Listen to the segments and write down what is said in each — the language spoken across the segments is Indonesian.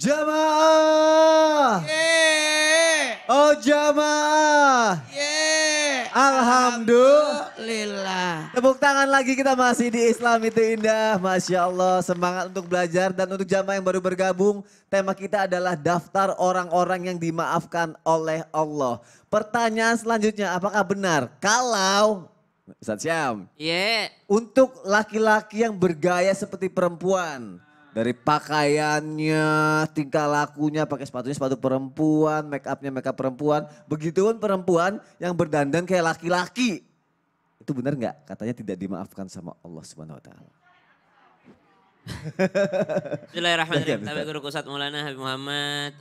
Jamaah. Oh jamaah. Alhamdulillah. Tepuk tangan lagi, kita masih di Islam itu indah. Masya Allah, semangat untuk belajar. Dan untuk jamaah yang baru bergabung, tema kita adalah daftar orang-orang yang dimaafkan oleh Allah. Pertanyaan selanjutnya, apakah benar kalau Ustaz Syam, untuk laki-laki yang bergaya seperti perempuan, dari pakaiannya, tingkah lakunya, pakai sepatunya sepatu perempuan, make upnya make up perempuan, begituan perempuan yang berdandan kayak laki-laki, itu benar nggak? Katanya tidak dimaafkan sama Allah Subhanahu Wa Taala. Bismillahirrahmanirrahim. Tabi Guru Ustaz Maulana Habib Muhammad,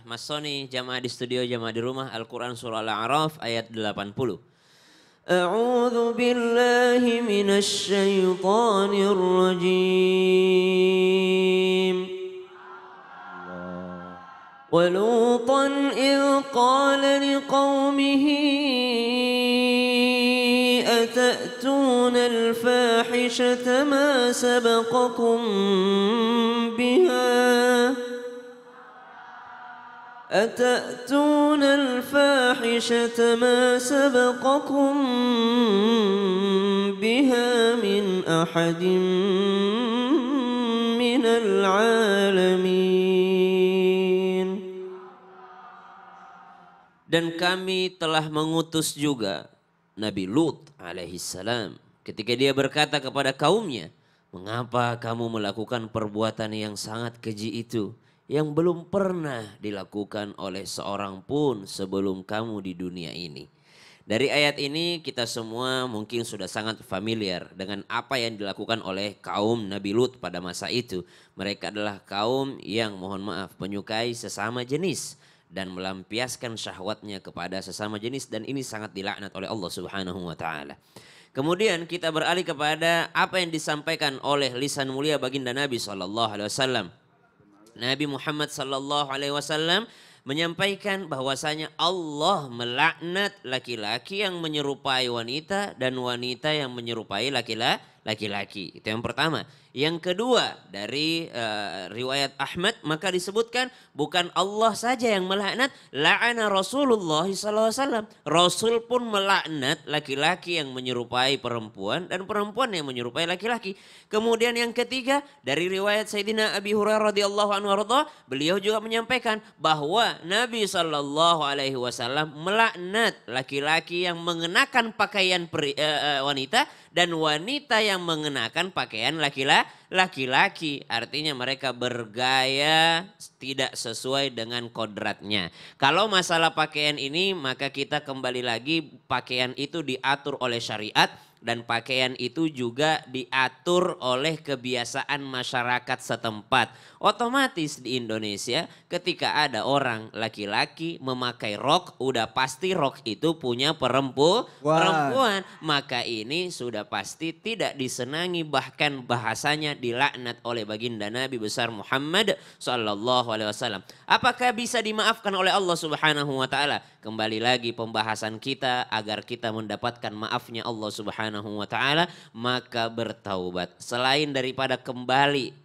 Mas Soni, jamaah di studio, jamaah di rumah, Al-Quran Surah Al-A'raf ayat 80. A'udzu billahi minasy syaithanir rajim. ولوطا إذ قال لقومه أتأتون الفاحشة ما سبقكم بها أتأتون الفاحشة ما سبقكم بها من أحد من العالمين. Dan kami telah mengutus juga Nabi Lut alaihissalam ketika dia berkata kepada kaumnya, mengapa kamu melakukan perbuatan yang sangat keji itu yang belum pernah dilakukan oleh seorang pun sebelum kamu di dunia ini. Dari ayat ini kita semua mungkin sudah sangat familiar dengan apa yang dilakukan oleh kaum Nabi Lut pada masa itu. Mereka adalah kaum yang mohon maaf menyukai sesama jenis dan melampiaskan syahwatnya kepada sesama jenis, dan ini sangat dilaknat oleh Allah Subhanahu wa taala. Kemudian kita beralih kepada apa yang disampaikan oleh lisan mulia baginda Nabi SAW. Nabi Muhammad SAW menyampaikan bahwasanya Allah melaknat laki-laki yang menyerupai wanita dan wanita yang menyerupai laki-laki. Itu yang pertama. Yang kedua, dari riwayat Ahmad maka disebutkan bukan Allah saja yang melaknat, la'ana Rasulullah SAW. Rasul pun melaknat laki-laki yang menyerupai perempuan dan perempuan yang menyerupai laki-laki. Kemudian yang ketiga, dari riwayat Sayyidina Abi Hurairah radhiyallahu anhu warḍah, beliau juga menyampaikan bahwa Nabi SAW melaknat laki-laki yang mengenakan pakaian wanita dan wanita yang mengenakan pakaian laki-laki. Artinya mereka bergaya tidak sesuai dengan kodratnya. Kalau masalah pakaian ini maka kita kembali lagi, pakaian itu diatur oleh syariat dan pakaian itu juga diatur oleh kebiasaan masyarakat setempat. Otomatis di Indonesia ketika ada orang laki-laki memakai rok, udah pasti rok itu punya perempuan. Maka ini sudah pasti tidak disenangi, bahkan bahasanya dilaknat oleh baginda Nabi besar Muhammad SAW. Apakah bisa dimaafkan oleh Allah Subhanahu wa taala? Kembali lagi pembahasan kita agar kita mendapatkan maafnya Allah Subhanahu wa taala, maka bertaubat. Selain daripada kembali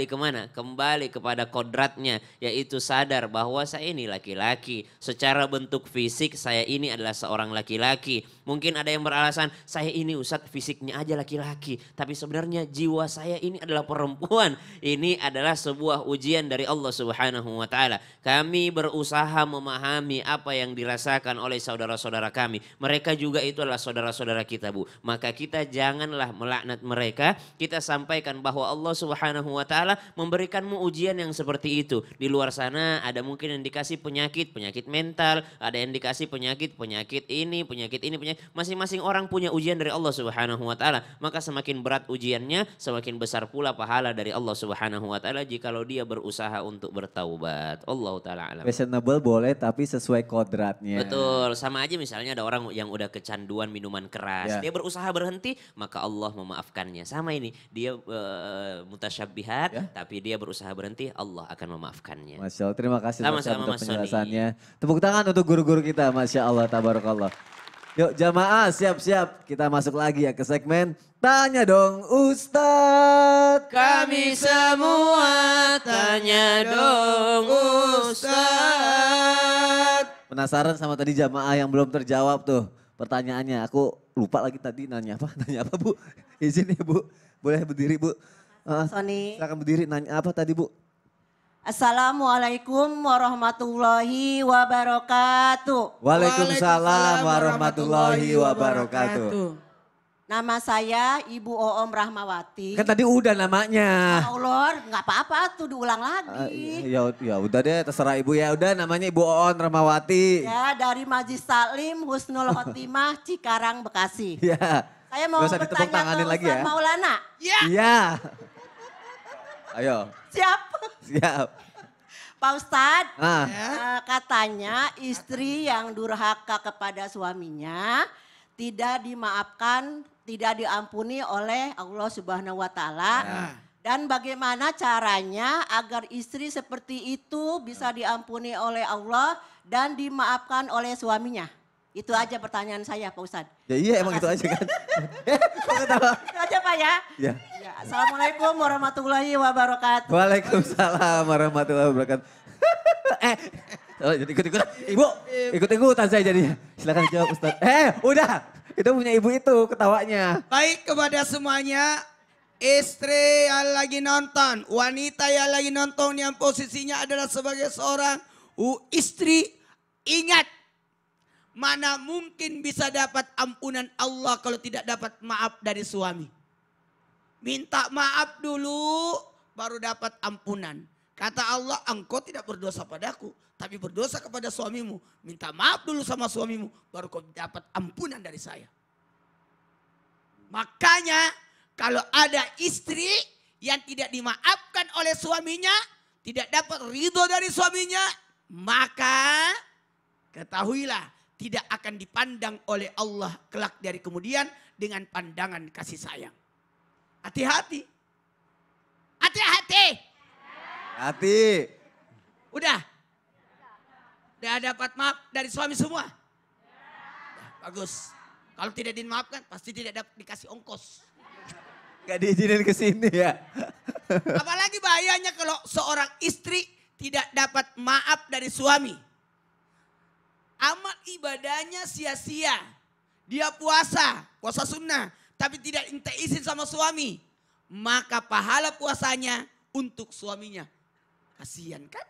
kemana? Kembali kepada kodratnya, yaitu sadar bahwa saya ini laki-laki. Secara bentuk fisik saya ini adalah seorang laki-laki. Mungkin ada yang beralasan, saya ini Ustadz fisiknya aja laki-laki, tapi sebenarnya jiwa saya ini adalah perempuan. Ini adalah sebuah ujian dari Allah Subhanahu wa taala. Kami berusaha memahami apa yang dirasakan oleh saudara-saudara kami. Mereka juga itu adalah saudara-saudara kita, Bu. Maka kita janganlah melaknat mereka. Kita sampaikan bahwa Allah Subhanahu wa taala memberikanmu ujian yang seperti itu. Di luar sana ada mungkin yang dikasih penyakit mental, ada yang dikasih penyakit ini. Masing-masing orang punya ujian dari Allah Subhanahu wa taala. Maka semakin berat ujiannya, semakin besar pula pahala dari Allah Subhanahu wa taala jikalau dia berusaha untuk bertaubat. Allah taala alam. Fashionable boleh tapi sesuai kodratnya. Betul, sama aja misalnya ada orang yang udah kecanduan minuman keras, dia berusaha berhenti, maka Allah memaafkannya. Sama ini, dia mutasyabbihat, tapi dia berusaha berhenti, Allah akan memaafkannya. Masya Allah, terima kasih Sama-sama untuk Mas penjelasannya. Tepuk tangan untuk guru-guru kita, Masya Allah, tabarakallah. Yuk jamaah siap-siap. Kita masuk lagi ya ke segmen Tanya Dong Ustadz. Kami semua tanya dong Ustaz. Penasaran sama tadi jamaah yang belum terjawab tuh pertanyaannya. Aku lupa lagi tadi nanya apa. Nanya apa Bu? Izin ya Bu. Boleh berdiri Bu? Sony. Silakan berdiri. Nanya apa tadi Bu? Assalamualaikum warahmatullahi wabarakatuh. Waalaikumsalam warahmatullahi wabarakatuh. Nama saya Ibu Oom Rahmawati. Kan tadi udah namanya. Ya Allah, nggak apa-apa tuh diulang lagi. Ya udah deh terserah Ibu ya. Udah namanya Ibu Oon Rahmawati. Ya, dari Majlis Taklim Husnul Khotimah Cikarang Bekasi. Ya. Saya mau Nggak usah ditepuk bertanya tanganin ke lagi Ustaz ya. Maulana. Iya. Ayo. Siap. Siap. Pak Ustadz, Ah. katanya istri yang durhaka kepada suaminya tidak dimaafkan, tidak diampuni oleh Allah Subhanahu wa Ta'ala. Dan bagaimana caranya agar istri seperti itu bisa diampuni oleh Allah dan dimaafkan oleh suaminya? Itu aja pertanyaan saya Pak Ustadz. Ya iya emang itu aja kan. Kok ketawa? Itu aja Pak ya. Ya. Ya, Assalamualaikum warahmatullahi wabarakatuh. Waalaikumsalam warahmatullahi wabarakatuh. Jadi ikut-ikut. Ibu, ikut-ikutan saya jadinya. Silakan jawab Ustaz. Udah. Itu punya ibu itu ketawanya. Baik kepada semuanya, istri yang lagi nonton, wanita yang lagi nonton yang posisinya adalah sebagai seorang istri, ingat mana mungkin bisa dapat ampunan Allah kalau tidak dapat maaf dari suami. Minta maaf dulu baru dapat ampunan. Kata Allah, engkau tidak berdosa padaku, tapi berdosa kepada suamimu. Minta maaf dulu sama suamimu, baru kau dapat ampunan dari saya. Makanya kalau ada istri yang tidak dimaafkan oleh suaminya, tidak dapat ridho dari suaminya, maka ketahuilah tidak akan dipandang oleh Allah kelak dari kemudian dengan pandangan kasih sayang. Hati-hati. Hati-hati. Hati. Udah dapat maaf dari suami semua? Ya, bagus. Kalau tidak dimaafkan pasti tidak dapat dikasih ongkos. Gak diizinin ke sini ya. Apalagi bahayanya kalau seorang istri tidak dapat maaf dari suami. Amal ibadahnya sia-sia. Dia puasa sunnah. Tapi tidak minta izin sama suami. Maka pahala puasanya untuk suaminya. Kasihan kan?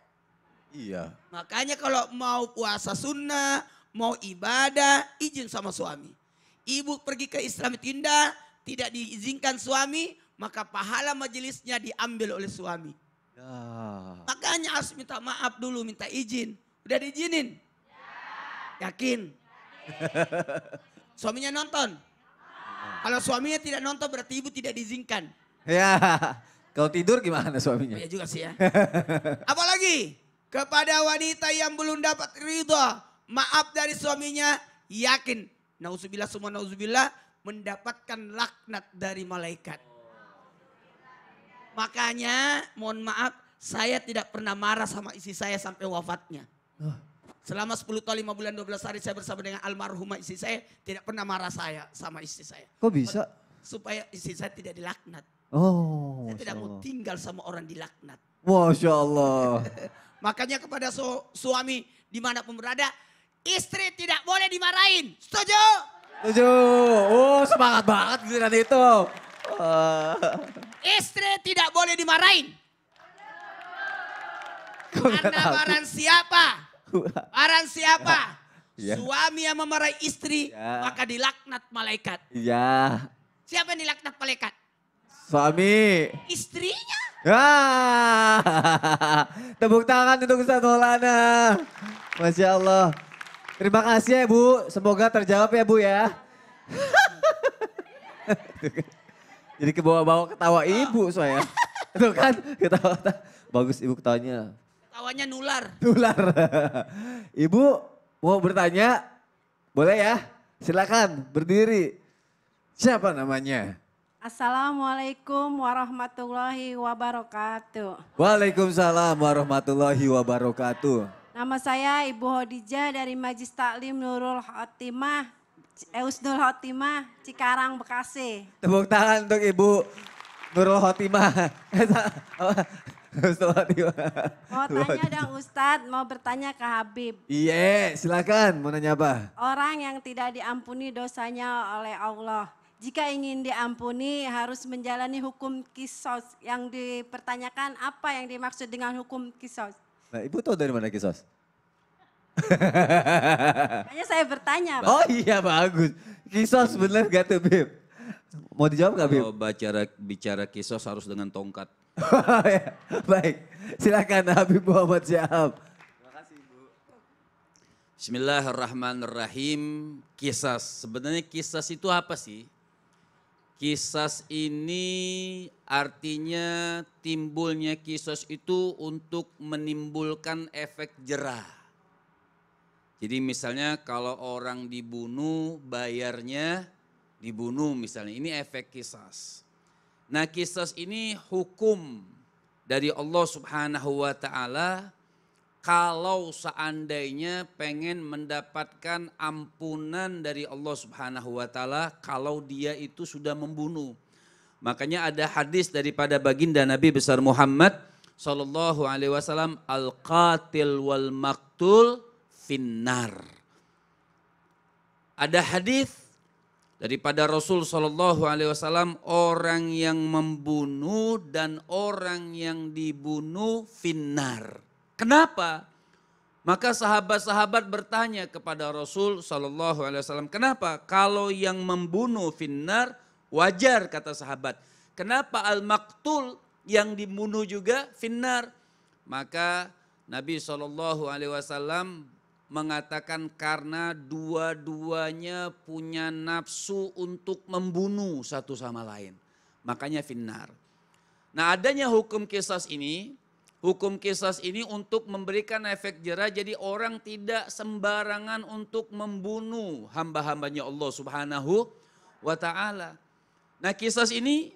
Iya. Makanya kalau mau puasa sunnah, mau ibadah, izin sama suami. Ibu pergi ke Islam Indah, tidak diizinkan suami, maka pahala majelisnya diambil oleh suami. Ya. Makanya harus minta maaf dulu, minta izin. Udah diizinin? Yakin? Suaminya nonton? Kalau suaminya tidak nonton berarti ibu tidak diizinkan. Ya. Kalau tidur gimana suaminya? Ya juga sih ya. Apalagi kepada wanita yang belum dapat ridho, maaf dari suaminya, yakin. Nauzubillah semua nauzubillah mendapatkan laknat dari malaikat. Makanya mohon maaf saya tidak pernah marah sama istri saya sampai wafatnya. Selama 10 tahun 5 bulan 12 hari saya bersama dengan almarhumah istri saya, tidak pernah marah saya sama istri saya. Kok bisa? Supaya istri saya tidak dilaknat. Oh, Saya tidak Masya mau Allah. tinggal sama orang dilaknat. Masya Allah. Makanya kepada suami dimanapun berada, istri tidak boleh dimarahin. Setuju? Setuju. Oh semangat banget giliran itu. Istri tidak boleh dimarahin. Karena barang siapa? Barang siapa? Iya. Suami yang memarahi istri, Ya. maka dilaknat malaikat. Iya. Siapa yang dilaknat malaikat? Suami. Istrinya. Tepuk tangan untuk Ustaz Maulana. Masya Allah. Terima kasih ya Bu. Semoga terjawab ya Bu ya. Jadi kebawa-bawa ketawa ibu saya. Itu kan ketawa. Bagus ibu ketawanya. Tawanya nular. Tular. Ibu mau bertanya? Boleh ya? Silakan berdiri. Siapa namanya? Assalamualaikum warahmatullahi wabarakatuh. Waalaikumsalam warahmatullahi wabarakatuh. Nama saya Ibu Hodijah dari Majlis Taklim Nurul Khotimah Husnul Khotimah, Cikarang, Bekasi. Tepuk tangan untuk Ibu Nurul Khotimah. Husnul Khotimah. Mau tanya dong Ustadz, mau bertanya ke Habib. Iya, silakan. Mau nanya apa? Orang yang tidak diampuni dosanya oleh Allah, jika ingin diampuni harus menjalani hukum kisos. Yang dipertanyakan apa yang dimaksud dengan hukum kisos? Nah, Ibu tahu dari mana kisos? Makanya saya bertanya. Oh iya, bagus. Kisos bener gak tuh, Bib? Mau dijawab gak, Bib? Kalau bicara kisos harus dengan tongkat. Ya, baik, silakan Habib Muhammad Syahab. Bismillahirrahmanirrahim. Kisas, sebenarnya kisas itu apa sih? Kisas ini artinya timbulnya kisos itu untuk menimbulkan efek jerah. Jadi misalnya kalau orang dibunuh bayarnya dibunuh misalnya, ini efek kisas. Nah kisas ini hukum dari Allah Subhanahu wa ta'ala kalau seandainya pengen mendapatkan ampunan dari Allah Subhanahu wa ta'ala kalau dia itu sudah membunuh. Makanya ada hadis daripada baginda Nabi besar Muhammad sallallahu alaihi wasallam, al-qatil wal maqtul finnar. Ada hadis daripada Rasul sallallahu alaihi wasallam, orang yang membunuh dan orang yang dibunuh finnar. Kenapa? Maka sahabat-sahabat bertanya kepada Rasul sallallahu alaihi wasallam, kenapa? Kalau yang membunuh finnar wajar kata sahabat. Kenapa al-maqtul yang dibunuh juga finnar? Maka Nabi sallallahu alaihi wasallam mengatakan karena dua-duanya punya nafsu untuk membunuh satu sama lain. Makanya finnar. Nah adanya hukum kisas ini untuk memberikan efek jerah jadi orang tidak sembarangan untuk membunuh hamba-hambanya Allah Subhanahu wa ta'ala. Nah kisas ini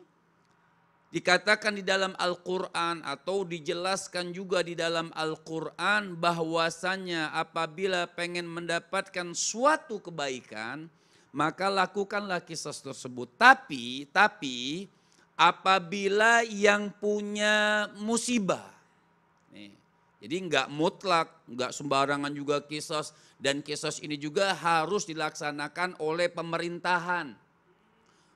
dikatakan di dalam Al-Quran atau dijelaskan juga di dalam Al-Quran bahwasanya apabila pengen mendapatkan suatu kebaikan maka lakukanlah kisah tersebut. Tapi apabila yang punya musibah, nih, jadi enggak mutlak, enggak sembarangan juga kisah, dan kisah ini juga harus dilaksanakan oleh pemerintahan.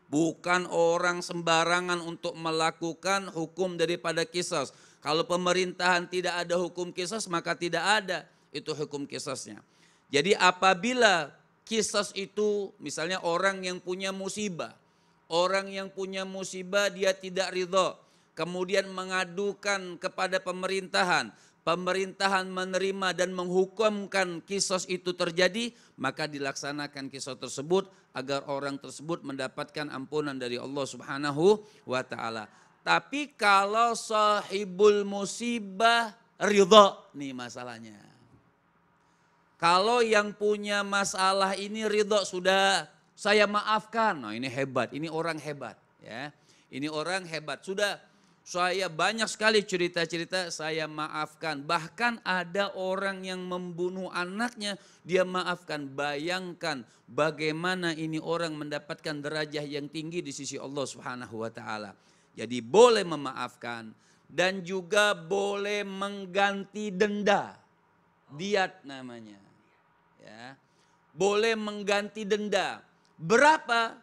Bukan orang sembarangan untuk melakukan hukum daripada kisas. Kalau pemerintahan tidak ada hukum kisas maka tidak ada itu hukum kisasnya. Jadi apabila kisas itu misalnya orang yang punya musibah. Orang yang punya musibah dia tidak ridho. Kemudian mengadukan kepada pemerintahan. Pemerintahan menerima dan menghukumkan kisos itu terjadi, maka dilaksanakan kisos tersebut agar orang tersebut mendapatkan ampunan dari Allah Subhanahu wa ta'ala. Tapi kalau sahibul musibah ridho, nih masalahnya. Kalau yang punya masalah ini ridho, sudah saya maafkan. Nah ini hebat, ini orang hebat ya. Ini orang hebat, sudah saya banyak sekali cerita-cerita saya maafkan. Bahkan ada orang yang membunuh anaknya dia maafkan. Bayangkan bagaimana ini orang mendapatkan derajah yang tinggi di sisi Allah Subhanahu wa ta'ala. Jadi boleh memaafkan dan juga boleh mengganti denda. Diat namanya. Ya. Boleh mengganti denda. Berapa?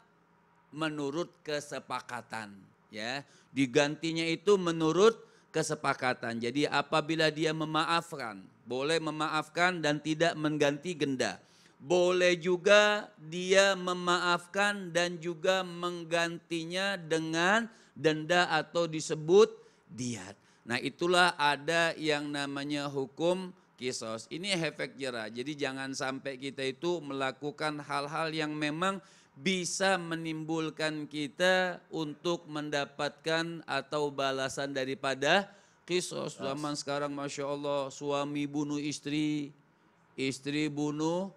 Menurut kesepakatan. Ya, digantinya itu menurut kesepakatan. Jadi apabila dia memaafkan, boleh memaafkan dan tidak mengganti denda. Boleh juga dia memaafkan dan juga menggantinya dengan denda atau disebut diat. Nah itulah ada yang namanya hukum kisos. Ini efek jerah. Jadi jangan sampai kita itu melakukan hal-hal yang memang bisa menimbulkan kita untuk mendapatkan atau balasan daripada kisos. Zaman sekarang Masya Allah suami bunuh istri, istri bunuh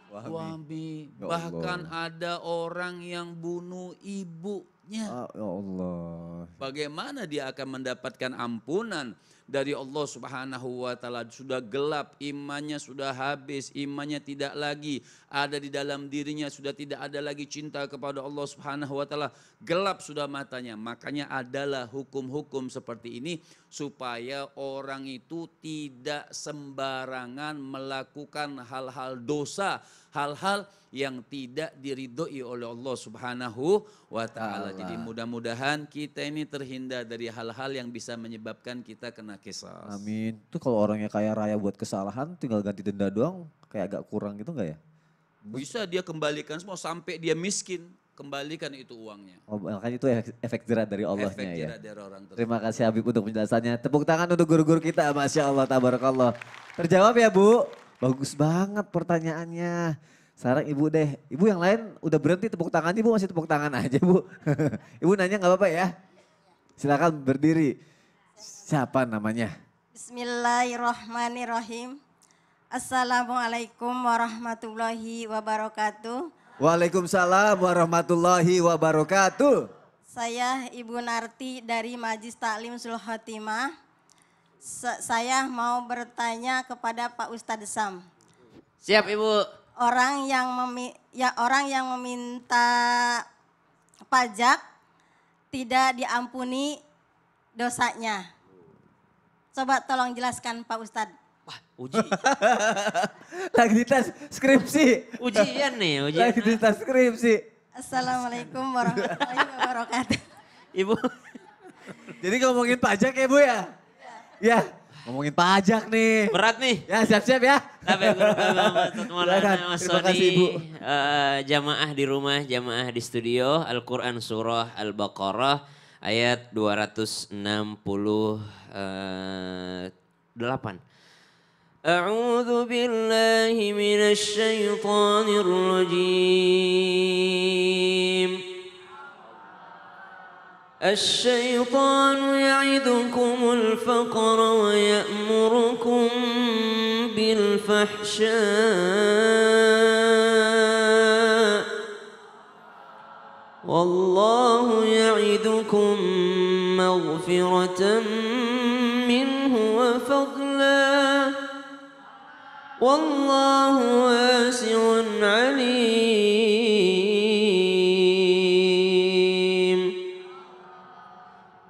suami. Bahkan ada orang yang bunuh ibunya. Ya Allah. Bagaimana dia akan mendapatkan ampunan? dari Allah Subhanahu wa taala, sudah gelap, imannya sudah habis, imannya tidak lagi ada di dalam dirinya, sudah tidak ada lagi cinta kepada Allah Subhanahu wa taala, gelap sudah matanya. Makanya adalah hukum-hukum seperti ini supaya orang itu tidak sembarangan melakukan hal-hal dosa, hal-hal yang tidak diridhoi oleh Allah Subhanahu wa taala. Jadi mudah-mudahan kita ini terhindar dari hal-hal yang bisa menyebabkan kita kena qisas. Amin. Itu kalau orangnya kaya raya buat kesalahan tinggal ganti denda doang kayak agak kurang gitu enggak ya? Bisa dia kembalikan semua sampai dia miskin, kembalikan itu uangnya. Oh, makanya itu efek jerat dari Allahnya Efek ya. jerat dari orang tersebut. Terima kasih Habib untuk penjelasannya. Tepuk tangan untuk guru-guru kita. Masya Allah, tabarakallah. Terjawab ya Bu? Bagus banget pertanyaannya. Sekarang Ibu deh. Ibu yang lain udah berhenti tepuk tangan, Ibu masih tepuk tangan aja Bu. Ibu nanya gak apa-apa ya? Silakan berdiri. Siapa namanya? Bismillahirrahmanirrahim. Assalamualaikum warahmatullahi wabarakatuh. Waalaikumsalam warahmatullahi wabarakatuh. Saya Ibu Narti dari Majlis Taklim Sul Khotimah. Saya mau bertanya kepada Pak Ustadz Sam. Siap Ibu. Orang yang meminta pajak tidak diampuni dosanya. Coba tolong jelaskan Pak Ustadz. Wah, uji. Lagi di tes skripsi. Ujian nih, ujian. Lagi di tes skripsi. Assalamualaikum warahmatullahi wabarakatuh. Ibu. Jadi ngomongin pajak ya Bu ya? Ya, ngomongin pajak nih. Berat nih. Ya siap-siap ya. Tapi guru kami Ustaz Maulana Mas Terima kasih, Soni, Ibu. jamaah di rumah, jamaah di studio, Al-Quran Surah Al-Baqarah ayat 268. A'udzu billahi minasy syaithanir rajim. الشيطان يعدكم الفقر ويأمركم بالفحشاء والله يعدكم مغفرة منه وفضلا والله واسع عليم.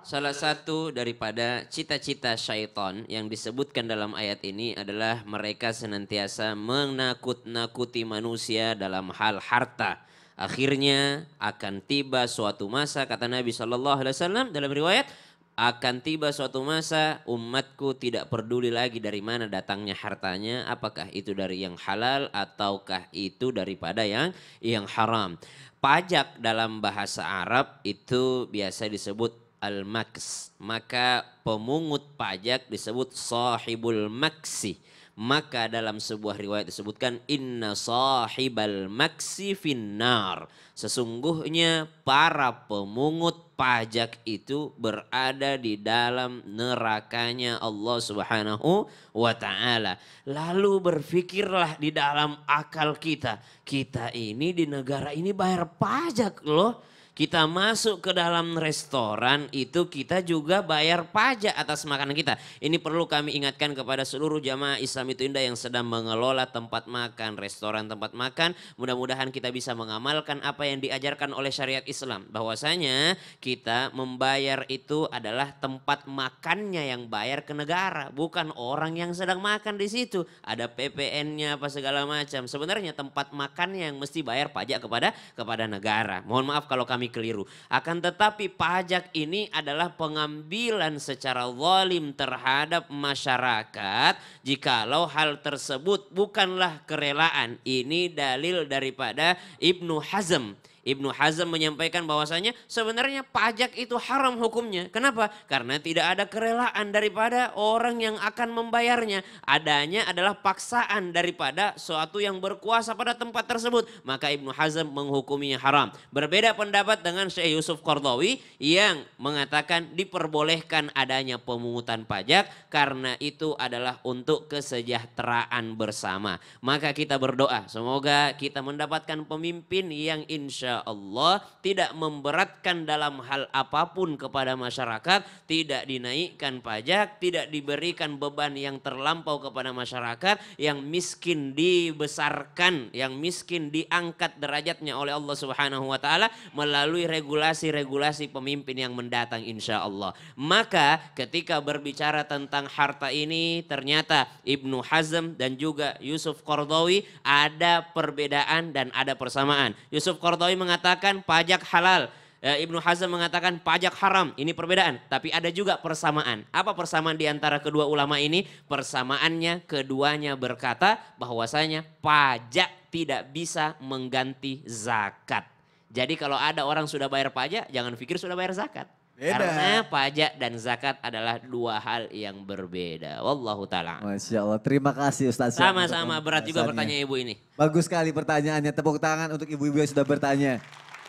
Salah satu daripada cita-cita syaitan yang disebutkan dalam ayat ini adalah mereka senantiasa menakut-nakuti manusia dalam hal harta. Akhirnya akan tiba suatu masa, kata Nabi SAW dalam riwayat, akan tiba suatu masa umatku tidak peduli lagi dari mana datangnya hartanya, apakah itu dari yang halal ataukah itu daripada yang haram. Pajak dalam bahasa Arab itu biasa disebut al-maks, maka pemungut pajak disebut sahibul maksi. Maka dalam sebuah riwayat disebutkan inna sahibal maksi finnar. Sesungguhnya para pemungut pajak itu berada di dalam nerakanya Allah Subhanahu wa taala. Lalu berfikirlah di dalam akal kita, kita ini di negara ini bayar pajak loh. Kita masuk ke dalam restoran itu kita juga bayar pajak atas makanan kita. Ini perlu kami ingatkan kepada seluruh jamaah Islam itu Indah yang sedang mengelola tempat makan, restoran tempat makan. Mudah-mudahan kita bisa mengamalkan apa yang diajarkan oleh syariat Islam. Bahwasanya kita membayar itu adalah tempat makannya yang bayar ke negara. Bukan orang yang sedang makan di situ. Ada PPN-nya apa segala macam. Sebenarnya tempat makannya yang mesti bayar pajak kepada negara. Mohon maaf kalau kami keliru. Akan tetapi pajak ini adalah pengambilan secara zalim terhadap masyarakat jikalau hal tersebut bukanlah kerelaan. Ini dalil daripada Ibnu Hazm. Ibnu Hazm menyampaikan bahwasanya sebenarnya pajak itu haram hukumnya. Kenapa? Karena tidak ada kerelaan daripada orang yang akan membayarnya. Adanya adalah paksaan daripada suatu yang berkuasa pada tempat tersebut. Maka Ibnu Hazm menghukuminya haram. Berbeda pendapat dengan Syekh Yusuf Qardawi yang mengatakan diperbolehkan adanya pemungutan pajak karena itu adalah untuk kesejahteraan bersama. Maka kita berdoa semoga kita mendapatkan pemimpin yang insya insya Allah, tidak memberatkan dalam hal apapun kepada masyarakat, tidak dinaikkan pajak, tidak diberikan beban yang terlampau kepada masyarakat, yang miskin dibesarkan, yang miskin diangkat derajatnya oleh Allah Subhanahu wa taala melalui regulasi-regulasi pemimpin yang mendatang insya Allah. Maka ketika berbicara tentang harta ini, ternyata Ibnu Hazm dan juga Yusuf Qaradawi ada perbedaan dan ada persamaan. Yusuf Qaradawi mengatakan pajak halal, Ibnu Hazm mengatakan pajak haram. Ini perbedaan, tapi ada juga persamaan. Apa persamaan di antara kedua ulama ini? Persamaannya keduanya berkata bahwasanya pajak tidak bisa mengganti zakat. Jadi kalau ada orang sudah bayar pajak, jangan pikir sudah bayar zakat. Beda. Karena pajak dan zakat adalah dua hal yang berbeda. Wallahu ta'ala. Masya Allah, terima kasih Ustaz. Sama-sama, berat juga pertanyaan ibu ini. Bagus sekali pertanyaannya, tepuk tangan untuk ibu-ibu yang sudah bertanya.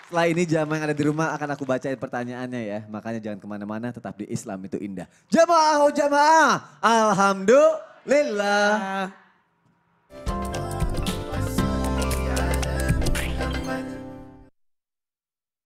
Setelah ini jamaah yang ada di rumah akan aku bacain pertanyaannya ya. Makanya jangan kemana-mana, tetap di Islam itu indah. Jamaah, oh jamaah, alhamdulillah.